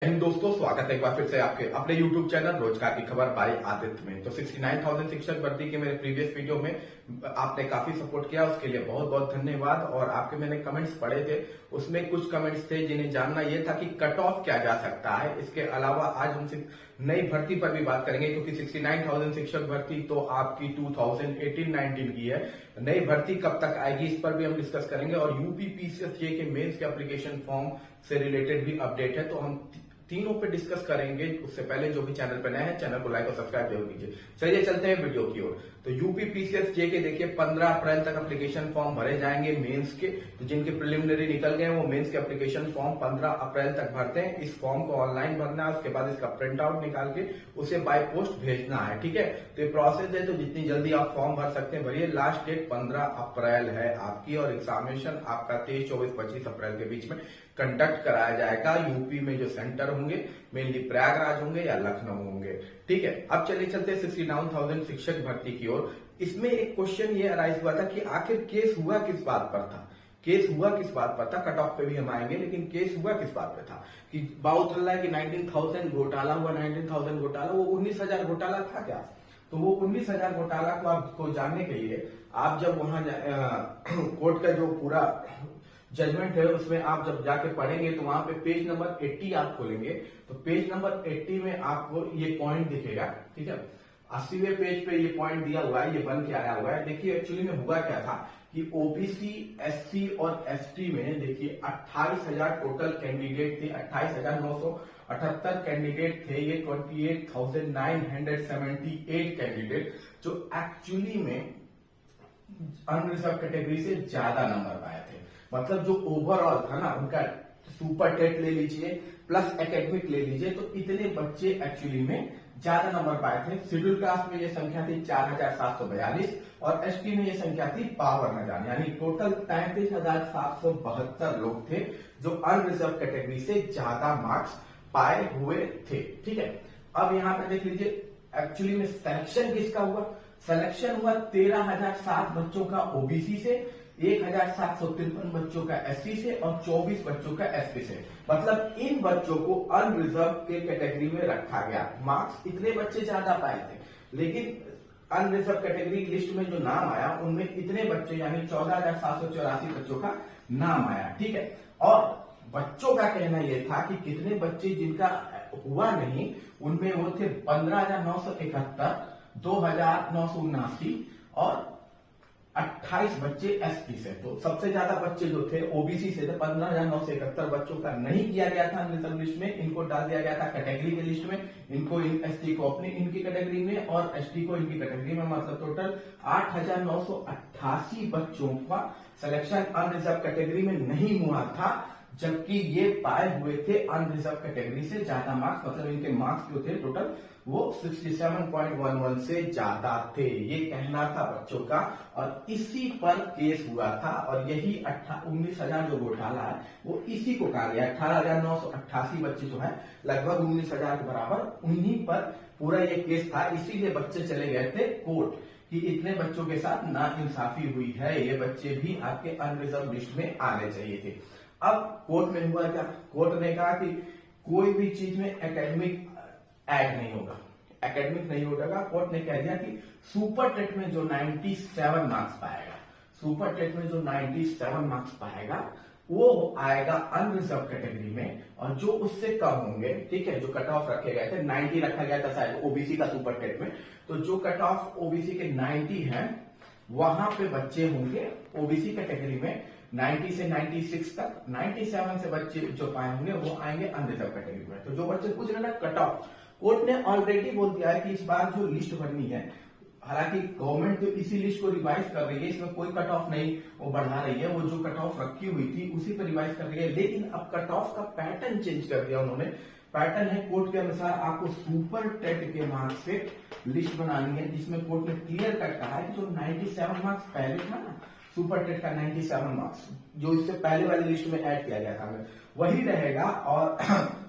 हिंद दोस्तों, स्वागत है एक बार फिर से आपके अपने YouTube चैनल रोजगार की खबर बाय आदित्य में। तो 69,000 शिक्षक भर्ती के मेरे प्रीवियस वीडियो में आपने काफी सपोर्ट किया, उसके लिए बहुत बहुत धन्यवाद। और आपके मैंने कमेंट्स पढ़े थे, उसमें कुछ कमेंट्स थे जिन्हें जानना यह था कि कट ऑफ क्या जा सकता है। इसके अलावा आज हम नई भर्ती पर भी बात करेंगे, क्योंकि 69,000 शिक्षक भर्ती तो आपकी 2018-19 की है। नई भर्ती कब तक आएगी इस पर भी हम डिस्कस करेंगे। और यूपी पीसीएस के मेंस के एप्लीकेशन फॉर्म से रिलेटेड भी अपडेट है, तो हम तीनों पे डिस्कस करेंगे। उससे पहले जो भी चैनल पर नए हैं, चैनल को लाइक और सब्सक्राइब जरूर कीजिए। चलिए चलते हैं वीडियो की ओर। तो यूपी पीसीएस के देखिए 15 अप्रैल तक एप्लीकेशन फॉर्म भरे जाएंगे मेंस के। तो जिनके प्रिलिमिनरी निकल गए वो मेंस के एप्लीकेशन फॉर्म 15 अप्रैल तक भरते हैं। इस फॉर्म को ऑनलाइन भरना है, उसके बाद इसका प्रिंट आउट निकाल के उसे बाय पोस्ट भेजना है। ठीक है, तो ये प्रोसेस है, तो जितनी जल्दी आप फॉर्म भर सकते हैं भरिए। लास्ट डेट 15 अप्रैल है आपकी, और एग्जामिनेशन आपका 23, 24, 25 अप्रैल के बीच में कंडक्ट कराया जाएगा। यूपी में जो सेंटर होंगे मेनली प्रयागराज होंगे या लखनऊ होंगे। ठीक है, अब चलिए चलते हैं 69,000 शिक्षक भर्ती की ओर। इसमें एक क्वेश्चन ये अराइज हुआ था कि आखिर केस हुआ किस बात पर था। केस हुआ किस बात पर था, कट ऑफ पे भी हम आएंगे, लेकिन केस हुआ किस बात पे था कि बाउथ हल्ला कि 19,000 घोटाला हुआ। 19,000 घोटाला, वो 19,000 घोटाला था क्या? तो वो 19,000 घोटाला को आपको जानने के लिए आप जब वहां कोर्ट का जो पूरा जजमेंट है उसमें आप जब जाके पढ़ेंगे तो वहां पे पेज नंबर 80 आप खोलेंगे, तो पेज नंबर 80 में आपको ये पॉइंट दिखेगा। ठीक है, 80वें पेज पे ये पॉइंट दिया हुआ है, ये बन के आया हुआ है। देखिए एक्चुअली में हुआ क्या था कि ओबीसी, एससी और एसटी में देखिए 28,000 टोटल कैंडिडेट थे। 28,978 कैंडिडेट थे। ये 28,978 कैंडिडेट जो एक्चुअली में अनरिजर्व कैटेगरी से ज्यादा नंबर पाए थे। मतलब जो ओवरऑल था ना उनका, सुपर टेट ले लीजिए प्लस एकेडमिक ले लीजिए, तो इतने बच्चे एक्चुअली में ज्यादा नंबर पाए थे। शेड्यूल कास्ट में ये संख्या थी 4,742 और एसटी में ये संख्या थी 52,000, यानी टोटल 33,772 लोग थे जो अनरिजर्व कैटेगरी से ज्यादा मार्क्स पाए हुए थे। ठीक है, अब यहाँ पे देख लीजिए एक्चुअली में सिलेक्शन किसका हुआ। सिलेक्शन हुआ 13,007 बच्चों का ओबीसी से, 1,753 बच्चों का एससी से और 24 बच्चों का एसटी से। मतलब इन बच्चों को अनरिजर्व के कैटेगरी में रखा गया। मार्क्स इतने बच्चे ज्यादा पाए थे, लेकिन अनरिजर्व कैटेगरी लिस्ट में जो नाम आया उनमें इतने बच्चे यानी 14,784 बच्चों का नाम आया। ठीक है, और बच्चों का कहना यह था कि कितने बच्चे जिनका हुआ नहीं उनमें वो थे 15,971, 2,979 और 28 बच्चे एसटी से। तो सबसे ज्यादा बच्चे जो थे ओबीसी से थे। 15,971 बच्चों का नहीं किया गया था अनरिजर्व लिस्ट में, इनको डाल दिया गया था कैटेगरी के लिस्ट में। इनको एसटी को अपनी इनकी कैटेगरी में और एसटी को इनकी कैटेगरी में। मतलब टोटल 8,988 बच्चों का सिलेक्शन अनरिजर्व कैटेगरी में नहीं हुआ था, जबकि ये पाए हुए थे अनरिजर्व कैटेगरी से ज्यादा मार्क्स। मतलब इनके मार्क्स जो थे टोटल वो 67.11 से ज्यादा थे, ये कहना था बच्चों का। और इसी पर केस हुआ था, और यही 19,000 जो घोटाला है वो इसी को कहा गया। 18,988 बच्चे जो है लगभग 19,000 के बराबर, उन्हीं पर पूरा ये केस था। इसीलिए बच्चे चले गए थे कोर्ट कि इतने बच्चों के साथ नाइंसाफी हुई है, ये बच्चे भी आपके अनरिजर्व लिस्ट में आने चाहिए थे। अब कोर्ट में हुआ क्या, कोर्ट ने कहा कि कोई भी चीज में एकेडमिक ऐड नहीं होगा, एकेडमिक नहीं होगा। कोर्ट ने कह दिया कि सुपर टेट में जो 97 मार्क्स पाएगा, सुपर टेट में जो 97 मार्क्स पाएगा वो आएगा अनरिजर्व कैटेगरी में, और जो उससे कम होंगे, ठीक है, जो कट ऑफ रखे गए थे 90 रखा गया था शायद ओबीसी का सुपर टेट में, तो जो कट ऑफ ओबीसी के 90 है वहां पे बच्चे होंगे ओबीसी कैटेगरी में 90 से 96 तक। 97 से बच्चे जो पाए होंगे वो आएंगे अनरिजर्व कैटेगरी में। तो जो बच्चे पूछ रहे ना कट ऑफ, कोर्ट ने ऑलरेडी बोल दिया है कि इस बार जो लिस्ट बननी है, हालांकि गवर्नमेंट तो इसी लिस्ट को रिवाइज कर रही है, इसमें कोई कट ऑफ नहीं वो बढ़ा रही है, वो जो कट ऑफ रखी हुई थी उसी पर रिवाइज कर रही है। लेकिन अब कट ऑफ का पैटर्न चेंज कर दिया उन्होंने। पैटर्न है कोर्ट के अनुसार आपको सुपर टेट के मार्क्स से लिस्ट बनानी है, जिसमें कोर्ट ने क्लियर कट कहा है कि जो 97 मार्क्स पहले था ना सुपर टेट का 97 मार्क्स जो इससे पहले वाली लिस्ट में ऐड किया गया था वही रहेगा। और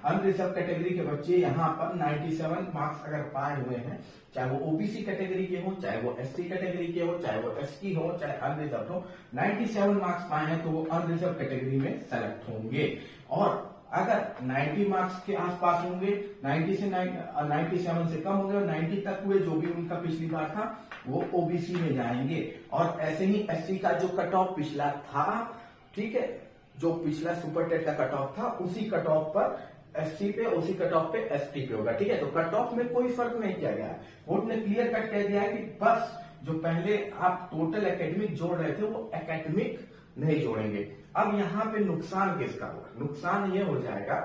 अनरिजर्व कैटेगरी के बच्चे यहाँ पर 97 मार्क्स अगर पाए हुए हैं, चाहे वो ओबीसी कैटेगरी के हो, चाहे वो एससी कैटेगरी के हो, चाहे वो एसटी हो, चाहे अनरिजर्व हो, 97 मार्क्स पाए हैं तो वो अनरिजर्व कैटेगरी में सेलेक्ट होंगे। और अगर 90 मार्क्स के आसपास होंगे, 97 से कम होंगे और 90 तक हुए, जो भी उनका पिछली बार था, वो ओबीसी में जाएंगे। और ऐसे ही एससी का जो कट ऑफ पिछला था, ठीक है, जो पिछला सुपर टेट का कट ऑफ था, उसी कट ऑफ पर एससी पे, उसी कट ऑफ पे एसटी पे होगा। ठीक है, तो कट ऑफ में कोई फर्क नहीं किया गया है। कोर्ट ने क्लियर कट कह दिया है कि बस जो पहले आप टोटल एकेडमिक जोड़ रहे थे, वो एकेडमिक नहीं जोड़ेंगे। अब यहाँ पे नुकसान किसका होगा? नुकसान ये हो जाएगा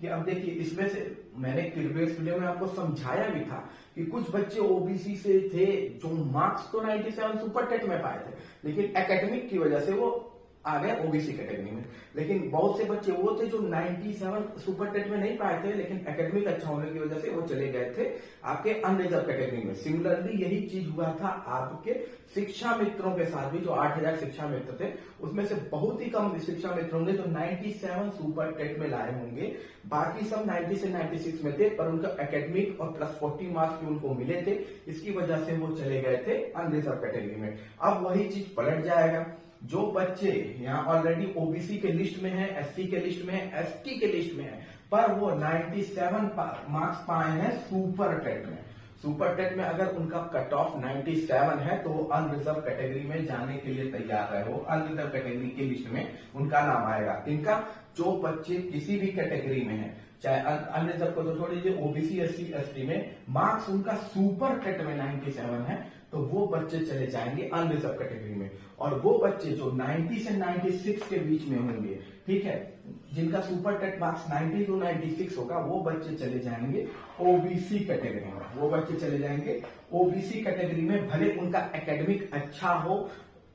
कि अब देखिए, इसमें से मैंने प्रीवियस वीडियो में आपको समझाया भी था कि कुछ बच्चे ओबीसी से थे जो मार्क्स तो 97 सुपर टेट में पाए थे, लेकिन एकेडमिक की वजह से वो आ गए ओबीसी कैटेगरी में। लेकिन बहुत से बच्चे वो थे जो 97 सुपर टेट में नहीं पाए थे, लेकिन एकेडमिक अच्छा होने की वजह से वो चले गए थे आपके अनरिजर्व कैटेगरी में। सिमिलरली यही चीज हुआ था आपके शिक्षा मित्रों के साथ भी। जो 8000 शिक्षा मित्र थे, उसमें से बहुत ही कम शिक्षा मित्र होंगे जो 97 सुपर टेट में लाए होंगे। बाकी सब 90 से 96 में थे, पर उनका एकेडमिक और प्लस 40 मार्क्स भी उनको मिले थे। इसकी वजह से वो चले गए थे अनरिजर्व कैटेगरी में। अब वही चीज पलट जाएगा। जो बच्चे यहाँ ऑलरेडी ओबीसी के लिस्ट में है, एससी के लिस्ट में है, एसटी के लिस्ट में है, पर वो 97 मार्क्स पाए हैं सुपर टेट में। सुपर टेट में अगर उनका कट ऑफ 97 है तो वो अनरिजर्व कैटेगरी में जाने के लिए तैयार है। वो अनरिजर्व कैटेगरी के लिस्ट में उनका नाम आएगा। इनका जो बच्चे किसी भी कैटेगरी में है, चाहे अनरिजर्व को तो छोड़ दीजिए, ओबीसी, एससी, एसटी में मार्क्स उनका सुपर टेट में 97 है, तो वो बच्चे चले जाएंगे अनरिजर्व कैटेगरी में। और वो बच्चे जो 90 से 96 के बीच में होंगे, ठीक है, जिनका सुपर टेट मार्क्स 90 to 96 होगा, वो बच्चे चले जाएंगे ओबीसी कैटेगरी में। वो बच्चे चले जाएंगे ओबीसी कैटेगरी में। भले उनका एकेडमिक अच्छा हो,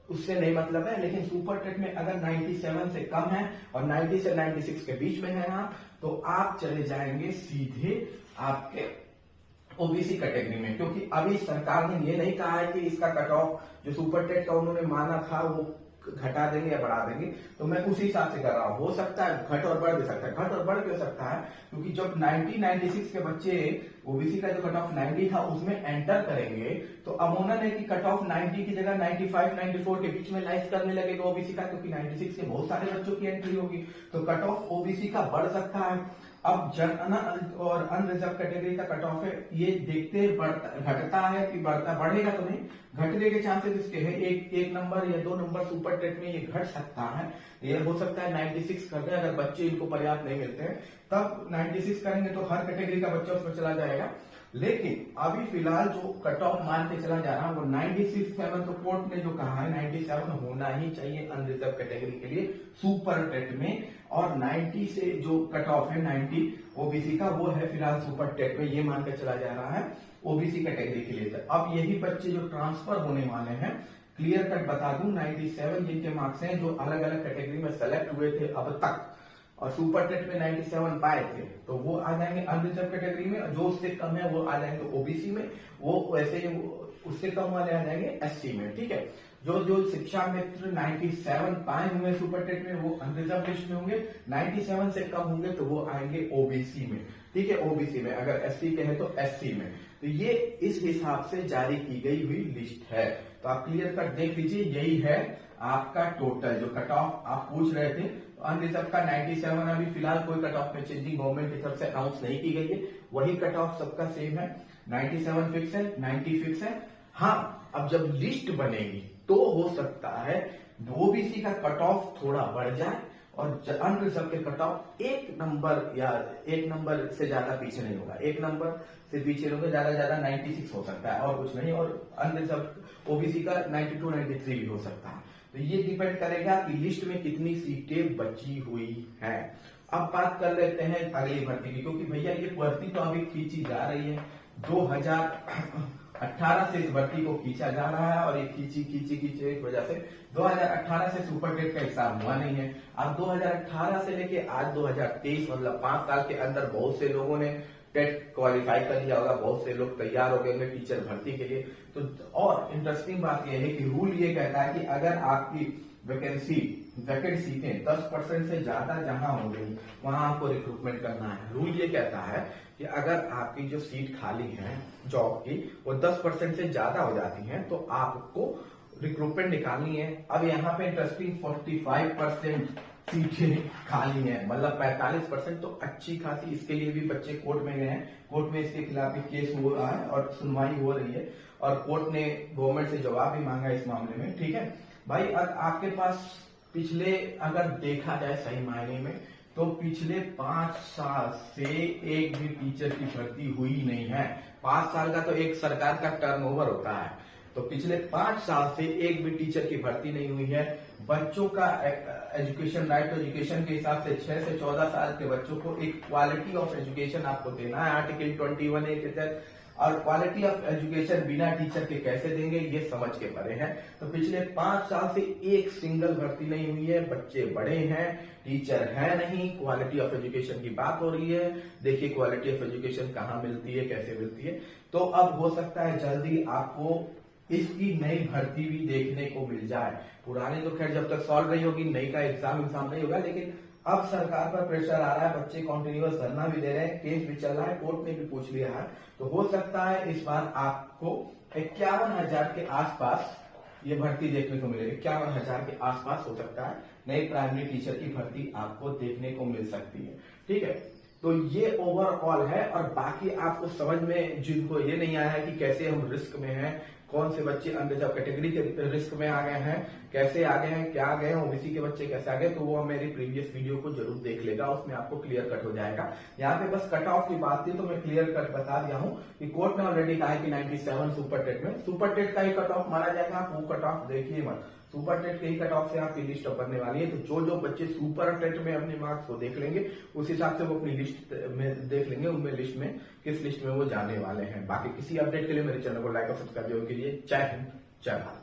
उससे नहीं मतलब है, लेकिन सुपर टेट में अगर 97 से कम है और 90 से 96 के बीच में है आप, तो आप चले जाएंगे सीधे आपके ओबीसी कैटेगरी में। क्योंकि अभी सरकार ने ये नहीं कहा है कि इसका कट ऑफ जो सुपर टेट का उन्होंने माना था वो घटा देंगे या बढ़ा देंगे, तो मैं उसी हिसाब से कर रहा हूं। हो सकता है घट और बढ़ भी सकता है। घट और बढ़ क्यों सकता है? क्योंकि जब 96 के बच्चे ओबीसी का जो कट ऑफ 90 था उसमें एंटर करेंगे, तो अमूमन है कि कट ऑफ 90 की जगह 95, 94 के बीच में लाइफ करने लगेगा ओबीसी का, क्योंकि 96 के बहुत सारे बच्चों की एंट्री होगी, तो कट ऑफ ओबीसी का बढ़ सकता है। अब जनरल और अनरिजर्व कैटेगरी का कट ऑफ है, ये देखते घटता है कि बढ़ेगा तो नहीं, घटने के चांसेस इसके हैं। एक नंबर या 2 नंबर सुपर टेट में ये घट सकता है। ये हो सकता है 96 कर दे, अगर बच्चे इनको पर्याप्त नहीं मिलते हैं तब 96 करेंगे तो हर कैटेगरी का बच्चा उसमें चला जाएगा। लेकिन अभी फिलहाल जो कट ऑफ मान के चला जा रहा है वो 96 तो कोर्ट ने जो कहा है 97 होना ही चाहिए अनरिजर्व कैटेगरी के लिए सुपर टेट में। और 90 से जो कट ऑफ है 90 ओबीसी का, वो है फिलहाल सुपर टेट में, ये मान के चला जा रहा है ओबीसी कैटेगरी के लिए। अब यही बच्चे जो ट्रांसफर होने वाले हैं, क्लियर कट बता दूं, 97 जिनके मार्क्स हैं जो अलग अलग कैटेगरी में सेलेक्ट हुए थे अब तक और सुपर टेट में 97 पाए थे, तो वो आ जाएंगे अनरिजर्व कैटेगरी में। जो उससे कम है वो आ जाएंगे ओबीसी में, वो वैसे ही उससे कम वाले आ जाएंगे एससी में। ठीक है, जो शिक्षा मित्र 97 पाए हुए सुपर टेट में वो अनरिजर्व लिस्ट में होंगे, 97 से कम होंगे तो वो आएंगे ओबीसी में। ठीक है, ओबीसी में। अगर एससी के हैं तो एससी में। तो ये इस हिसाब से जारी की गई हुई लिस्ट है। तो आप क्लियर कट देख लीजिए, यही है आपका टोटल जो कट ऑफ आप पूछ रहे थे। अनरिजर्व का 97, अभी फिलहाल कोई कट ऑफ में चेंजिंग गवर्नमेंट की तरफ से अनाउंस नहीं की गई है, वही कट ऑफ सबका सेम है। 97 फिक्स है, 90 फिक्स है। हाँ, अब जब लिस्ट बनेगी तो हो सकता है ओबीसी का कट ऑफ थोड़ा बढ़ जाए और अनरिजर्व के कट ऑफ 1 नंबर या 1 नंबर से ज्यादा पीछे नहीं होगा। 1 नंबर से पीछे होगा, ज्यादा 96 हो सकता है और कुछ नहीं। और अनरिजर्व ओबीसी का 92, 93 भी हो सकता है। तो ये डिपेंड करेगा कि लिस्ट में कितनी सीटें बची हुई हैं। अब बात कर लेते हैं अगली भर्ती की, क्योंकि भैया ये भर्ती तो अभी खींची जा रही है। 2018 से इस भर्ती को खींचा जा रहा है और ये खींची एक वजह से 2018 से सुपर टेट का एग्जाम हुआ नहीं है। अब 2018 से लेके आज 2023, मतलब 5 साल के अंदर बहुत से लोगों ने टेट क्वालिफाई कर लिया होगा, बहुत से लोग तैयार हो गए होंगे टीचर भर्ती के लिए। तो और इंटरेस्टिंग बात यह है कि रूल ये कहता है कि अगर आपकी वैकेंट सीटें 10% से ज्यादा जहां हो गई वहां आपको रिक्रूटमेंट करना है। रूल ये कहता है कि अगर आपकी जो सीट खाली है जॉब की वो 10% से ज्यादा हो जाती है तो आपको रिक्रूटमेंट निकालनी है। अब यहाँ पे इंटरेस्टिंग 45% सीटें खाली हैं, मतलब 45% तो अच्छी खासी। इसके लिए भी बच्चे कोर्ट में गए हैं, कोर्ट में इसके खिलाफ भी केस हुआ है और सुनवाई हो रही है और कोर्ट ने गवर्नमेंट से जवाब भी मांगा इस मामले में। ठीक है भाई, अगर आपके पास पिछले अगर देखा जाए सही मायने में तो पिछले 5 साल से एक भी टीचर की भर्ती हुई नहीं है। 5 साल का तो एक सरकार का टर्नओवर होता है, तो पिछले 5 साल से एक भी टीचर की भर्ती नहीं हुई है। बच्चों का एजुकेशन, राइट टू एजुकेशन के हिसाब से 6 से 14 साल के बच्चों को एक क्वालिटी ऑफ एजुकेशन आपको देना है आर्टिकल 21A के तहत, और क्वालिटी ऑफ एजुकेशन बिना टीचर के कैसे देंगे ये समझ के परे हैं। तो पिछले 5 साल से एक सिंगल भर्ती नहीं हुई है, बच्चे बड़े हैं, टीचर है नहीं, क्वालिटी ऑफ एजुकेशन की बात हो रही है। देखिए क्वालिटी ऑफ एजुकेशन कहाँ मिलती है, कैसे मिलती है। तो अब हो सकता है जल्दी आपको इसकी नई भर्ती भी देखने को मिल जाए। पुरानी तो खैर जब तक सॉल्व नहीं होगी, नई का एग्जाम नहीं होगा, लेकिन अब सरकार पर प्रेशर आ रहा है, बच्चे कॉन्टिन्यूअस धरना भी दे रहे हैं, केस भी चल रहा है, कोर्ट ने भी पूछ लिया है। तो हो सकता है इस बार आपको 51,000 के आसपास ये भर्ती देखने को मिलेगी। 51,000 के आसपास हो सकता है नई प्राइमरी टीचर की भर्ती आपको देखने को मिल सकती है। ठीक है, तो ये ओवरऑल है। और बाकी आपको समझ में जिनको ये नहीं आया है कि कैसे हम रिस्क में हैं, कौन से बच्चे अनरिजर्व कैटेगरी के रिस्क में आ गए हैं, कैसे आ गए हैं, क्या आ गए हैं, ओबीसी के बच्चे कैसे आ गए, तो वो मेरी प्रीवियस वीडियो को जरूर देख लेगा, उसमें आपको क्लियर कट हो जाएगा। यहाँ पे बस कट ऑफ की बात थी तो मैं क्लियर कट बता दिया हूँ कि कोर्ट ने ऑलरेडी कहा है कि 97 सुपर टेट में, सुपर टेट का ही कट ऑफ माना जाएगा। आप वो कट ऑफ देखिए मत, सुपर टेट के ही कट ऑफ से आपकी लिस्ट बनने वाली है। तो जो बच्चे सुपर टेट में अपने मार्क्स को देख लेंगे उस हिसाब से वो अपनी लिस्ट में देख लेंगे, उनमें लिस्ट में किस लिस्ट में वो जाने वाले हैं। बाकी किसी अपडेट के लिए मेरे चैनल को लाइक और सब्सक्राइब जरूर कीजिए। जय हिंद, जय भारत।